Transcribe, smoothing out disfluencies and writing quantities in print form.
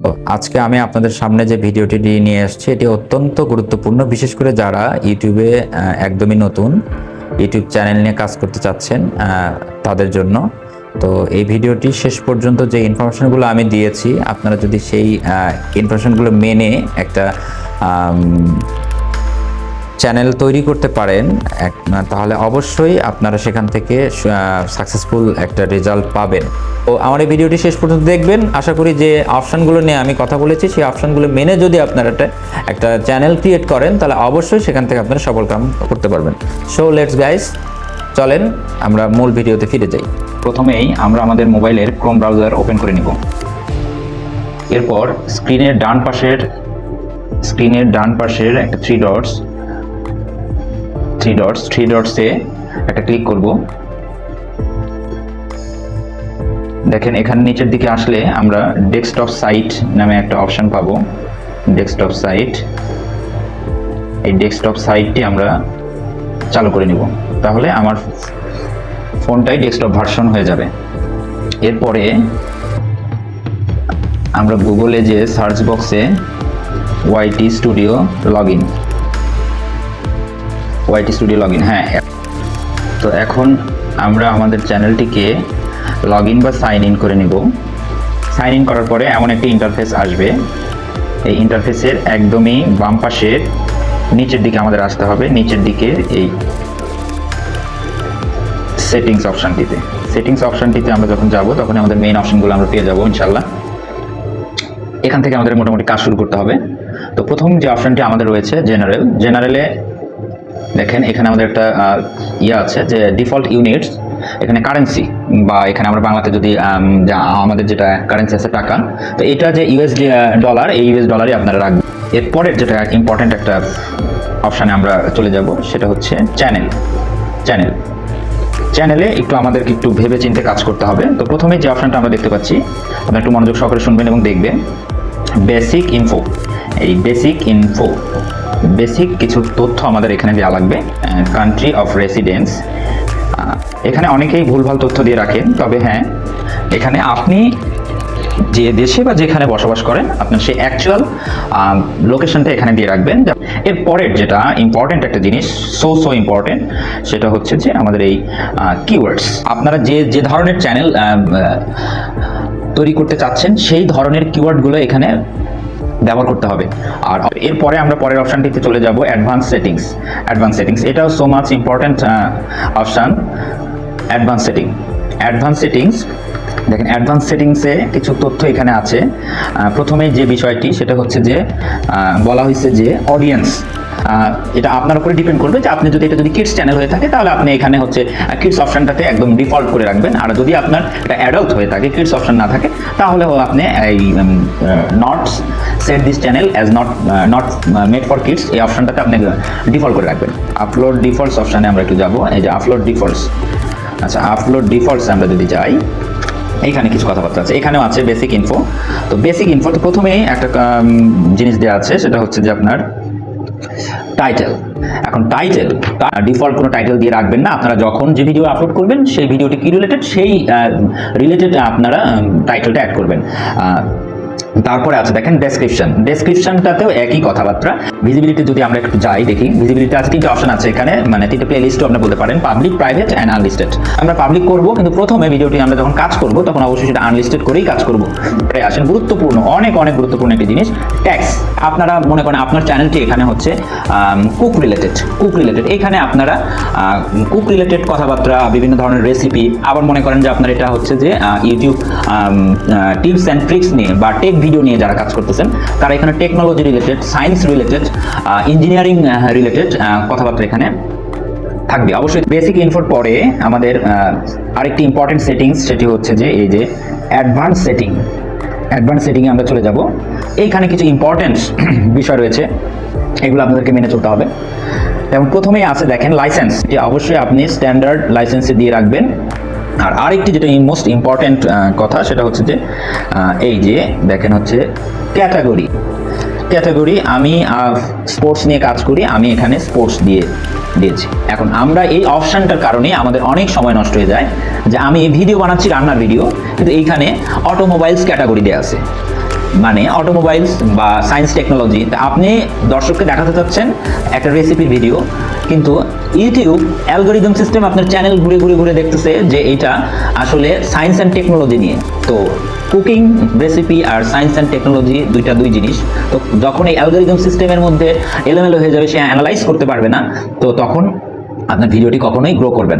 তো আজকে আমি আপনাদের সামনে যে ভিডিওটি নিয়ে আসছি এটি অত্যন্ত গুরুত্বপূর্ণ, বিশেষ করে যারা ইউটিউবে একদমই নতুন ইউটিউব চ্যানেল নিয়ে কাজ করতে চাচ্ছেন তাদের জন্য। তো এই ভিডিওটি শেষ পর্যন্ত যে ইনফরমেশনগুলো আমি দিয়েছি, আপনারা যদি সেই ইনফরমেশনগুলো মেনে একটা চ্যানেল তৈরি করতে পারেন তাহলে অবশ্যই আপনারা সেখান থেকে সাকসেসফুল একটা রেজাল্ট পাবেন। তো আমার এই ভিডিওটি শেষ পর্যন্ত দেখবেন। আশা করি যে অপশানগুলো নিয়ে আমি কথা বলেছি সেই অপশানগুলো মেনে যদি আপনারা একটা চ্যানেল ক্রিয়েট করেন তাহলে অবশ্যই সেখান থেকে আপনারা সফল কাম করতে পারবেন। সো লেটস গাইস, চলেন আমরা মূল ভিডিওতে ফিরে যাই। প্রথমেই আমরা আমাদের মোবাইলের ক্রোম ব্রাউজার ওপেন করে নিব। এরপর স্ক্রিনের ডান পাশের একটা থ্রি ডটসে একটা ক্লিক করব। দেখেন এখানে নিচের দিকে আসলে আমরা ডেস্কটপ সাইট নামে একটা অপশন পাবো। ডেস্কটপ সাইট, এই ডেস্কটপ সাইটটি আমরা চালু করে নিব, তাহলে আমার ফোনটাই ডেস্কটপ ভার্সন হয়ে যাবে। এরপরে আমরা গুগলে যে সার্চ বক্সে ওয়াইটি স্টুডিও লগইন, হ্যাঁ। তো এখন আমরা আমাদের চ্যানেলটিকে লগ ইন বা সাইন ইন করে নিব। সাইন ইন করার পরে এমন একটি ইন্টারফেস আসবে। এই ইন্টারফেসের একদমই বাম পাশের নিচের দিকে আমাদের আসতে হবে। নিচের দিকে এই সেটিংস অপশনটিতে আমরা যখন যাব তখন আমাদের মেইন অপশনগুলো আমরা পেয়ে যাব ইনশাল্লাহ। এখান থেকে আমাদের মোটামুটি কাজ শুরু করতে হবে। তো প্রথম যে অপশনটি আমাদের রয়েছে জেনারেলে দেখেন এখানে আমাদের একটা আছে যে ডিফল্ট ইউনিটস, এখানে কারেন্সি বা এখানে আমরা বাংলাতে যদি আমাদের যেটা কারেন্সি আছে টাকা, তো এটা যে ইউএস ডলার, এই ইউএস ডলারই আপনারা রাখবেন। এরপরের যেটা ইম্পর্টেন্ট একটা অপশানে আমরা চলে যাব, সেটা হচ্ছে চ্যানেলে একটু আমাদেরকে একটু ভেবে চিন্তে কাজ করতে হবে। তো প্রথমে যে অপশানটা আমরা দেখতে পাচ্ছি, আপনারা একটু মনোযোগ সহকারে শুনবেন এবং দেখবেন। বেসিক কিছু তথ্য আমাদের এখানে দেওয়া লাগবে। কান্ট্রি অফ রেসিডেন্স, এখানে অনেকেই ভুলভাল তথ্য দিয়ে রাখেন, তবে হ্যাঁ এখানে আপনি যে দেশে বা যেখানে বসবাস করেন আপনার সেই অ্যাকচুয়াল লোকেশনটা এখানে দিয়ে রাখবেন। এরপরের যেটা ইম্পর্টেন্ট একটা জিনিস, সো ইম্পর্টেন্ট, সেটা হচ্ছে যে আমাদের এই কিওয়ার্ডস। আপনারা যে ধরনের চ্যানেল তৈরি করতে চাচ্ছেন সেই ধরনের কিওয়ার্ডগুলো এখানে ব্যবহার করতে হবে। আর এরপরে আমরা পরের অপশানটিতে চলে যাব, অ্যাডভান্স সেটিংস। এটাও so much important option. Advance settings, দেখেন অ্যাডভান্স সেটিংসে কিছু তথ্য এখানে আছে। প্রথমেই যে বিষয়টি সেটা হচ্ছে যে বলা হয়েছে যে অডিয়েন্স, এটা আপনার উপরে ডিপেন্ড করবে যে আপনি যদি কিডস চ্যানেল হয়ে থাকে তাহলে আপনি এখানে হচ্ছে কিডস অপশনটাতে একদম ডিফল্ট করে রাখবেন। আর যদি আপনার এটা অ্যাডাল্ট হয়ে থাকে, কিডস অপশন না থাকে, তাহলে আপনি এই not set this channel as not made for kids, এই অপশনটাতে আপনি ডিফল্ট করে রাখবেন। আপলোড ডিফল্টস অপশানে আমরা একটু যাব। এই যে আপলোড ডিফল্টস আমরা যদি যাই, এইখানে কিছু কথাবার্তা আছে, এখানেও আছে বেসিক ইনফো। তো বেসিক ইনফো তো প্রথমেই একটা জিনিস দেওয়া আছে, সেটা হচ্ছে যে আপনার টাইটেল। এখন টাইটেল ডিফল্ট কোনো টাইটেল দিয়ে রাখবেন না। আপনারা যখন যে ভিডিও আপলোড করবেন সেই ভিডিওটি কি রিলেটেড, সেই রিলেটেড আপনারা টাইটেলটা অ্যাড করবেন। তারপরে আছে দেখেন ডেসক্রিপশনটাতেও একই কথাবার্তা। ভিজিবিলিটি যদি আমরা একটু যাই দেখি, ভিজিবিলিটি আছে তিনটে অপশন আছে এখানে, মানে তিনটে প্লে লিস্টও আপনি বলতে পারেন, পাবলিক, প্রাইভেট অ্যান্ড আনলিস্টেড। আমরা পাবলিক করব, কিন্তু প্রথমে ভিডিওটি আমরা যখন কাজ করব তখন অবশ্যই সেটা আনলিস্টেড করেই কাজ করব। পরে আসেন গুরুত্বপূর্ণ, অনেক গুরুত্বপূর্ণ একটি জিনিস, ট্যাক্স। আপনারা মনে করেন আপনার চ্যানেলটি এখানে হচ্ছে কুক রিলেটেড, এখানে আপনারা কুক রিলেটেড কথাবার্তা, বিভিন্ন ধরনের রেসিপি, আবার মনে করেন যে আপনার এটা হচ্ছে যে ইউটিউব টিপস অ্যান্ড ট্রিক্স নিয়ে বা টেক ভিডিও নিয়ে যারা কাজ করতেছেন তারা এখানে technology related, science related, engineering related কথাবার্তা এখানে থাকবে। অবশ্যই বেসিক ইনফোর পরে আমাদের আরেকটি ইম্পর্টেন্ট সেটিংস, সেটি হচ্ছে যে এই যে অ্যাডভান্স সেটিংয়ে আমরা চলে যাব। এইখানে কিছু ইম্পর্টেন্ট বিষয় রয়েছে, এগুলো আপনাদেরকে মেনে চলতে হবে। এবং প্রথমেই আছে দেখেন লাইসেন্স, যে অবশ্যই আপনি স্ট্যান্ডার্ড লাইসেন্সে দিয়ে রাখবেন। আর আরেকটি যেটা মোস্ট ইম্পর্টেন্ট কথা, সেটা হচ্ছে যে এই যে দেখেন হচ্ছে ক্যাটাগরি। আমি স্পোর্টস নিয়ে কাজ করি, আমি এখানে স্পোর্টস দিয়েছি। এখন আমরা এই অপশনটার কারণে আমাদের অনেক সময় নষ্ট হয়ে যায়, যে আমি ভিডিও বানাচ্ছি, রান্নার ভিডিও, কিন্তু এইখানে অটোমোবাইলস ক্যাটাগরি দেওয়া আছে। মানে অটোমোবাইলস বা সায়েন্স টেকনোলজি, আপনি দর্শককে দেখাতে চাচ্ছেন একটা রেসিপির ভিডিও, কিন্তু ইউটিউব অ্যালগোরিদম সিস্টেম আপনার চ্যানেল ঘুরে ঘুরে ঘুরে দেখতেছে যে এটা আসলে সায়েন্স অ্যান্ড টেকনোলজি নিয়ে। তো কুকিং রেসিপি আর সায়েন্স অ্যান্ড টেকনোলজি দুই জিনিস। তো যখন এই অ্যালগোরিদম সিস্টেমের মধ্যে এলোমেলো হয়ে যাবে, সে অ্যানালাইজ করতে পারবে না, তো তখন আপনার ভিডিওটি কখনোই গ্রো করবে না।